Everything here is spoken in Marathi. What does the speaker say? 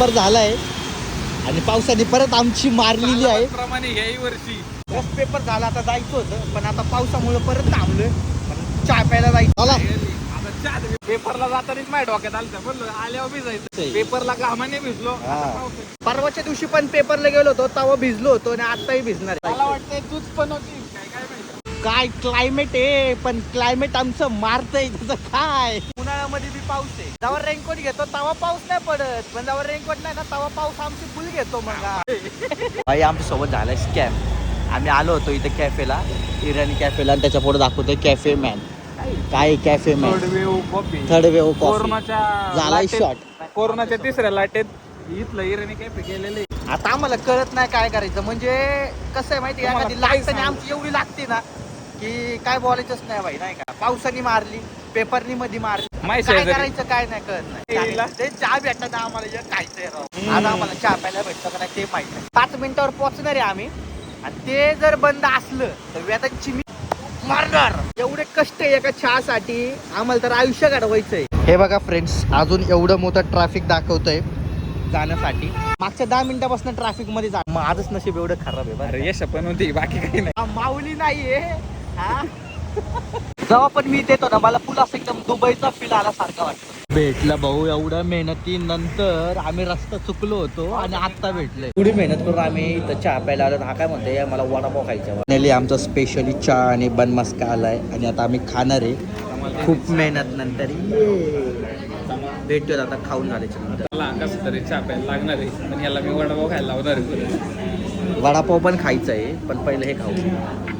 पर झालाय आणि पावसाने परत आमची मारलेली आहे प्रमाणे याही वर्षी फर्स्ट पेपर झाला. आता जायचं होतं पण आता पावसामुळे परत थांबलोय. चहा प्यायला जायचं. चला आता चहा पेपरला जातानाच माझ्या डोक्यात आलं बोललो आल्यावर भिजायचं. पेपरला घामाने भिजलो. परवाच्या दिवशी पण पेपरला गेलो होतो तेव्हा भिजलो होतो आणि आताही भिजणार आहे. मला वाटतंय तूच पण होती काय माहिती. काय क्लायमेट आहे पण क्लायमेट आमचं मारतंय त्याचं काय. उन्हाळ्यामध्ये बी पाऊस आहे. जेव्हा रेनकोट घेतो तेव्हा पाऊस नाही पडत पण जेव्हा रेनकोट नाही ना तेव्हा पाऊस आमची फुल घेतो. मग भाई आमच्या सोबत झालाय स्कॅम. आम्ही आलो होतो इथे कॅफेला इराणी कॅफेला आणि त्याच्या पुढे दाखवतोय कॅफे मॅन. काय कॅफे मॅन थर्ड वेव कोरोनाच्या झालाय शॉट. कोरोनाच्या तिसऱ्या लाटेत इथलं इराणी कॅफे गेलेले. आता आम्हाला कळत नाही काय करायचं. म्हणजे कसं आहे माहिती आहे एखादी लागताना आमची एवढी लागते ना की काय बोलायचंच नाही भाई नाही का. पावसाने मारली पेपरनी मध्ये मारली काय करायचं काय नाही कळत नाही. ते चहा भेटत आम्हाला खायचंय राव. आज आम्हाला चहा प्यायला भेटतं का नाही ते माहिती नाही. 5 मिनिटावर पोहोचणार आहे आम्ही आणि ते जर बंद असलं तर वेदांची मी मारणार. एवढे कष्ट आहे एका चहासाठी आम्हाला तर आयुष्य घडवायचंय. हे बघा फ्रेंड्स अजून एवढं मोठं ट्रॅफिक दाखवतंय जाण्यासाठी. मागच्या 10 मिनिटापासून ट्रॅफिक मध्ये जा. माझंच नशीब एवढं खराब आहे. अरे यश पण होती बाकी काही नाही. माऊली नाहीये जेव्हा पण मी देतो ना मला फुल असं एकदम दुबईचा फील आल्यासारखं वाटतं. भेटलं भाऊ एवढ्या मेहनतीनंतर आम्ही रस्ता चुकलो होतो आणि आत्ता भेटलोय. एवढी मेहनत करून आम्ही इथं चहा प्यायला आलो. हा काय म्हणते मला वडापाव खायचा. फायनली आमचा स्पेशली चहा आणि बन मस्का आलाय आणि आता आम्ही खाणार आहे खूप मेहनत नंतर. भेटूया आता खाऊन झाल्याच्या नंतर. मला कसं तरी चहा प्यायला लागणार आहे पण याला मी वडापाव खायला लावणार आहे. वडापाव पण खायचा आहे पण पहिलं हे खाऊ.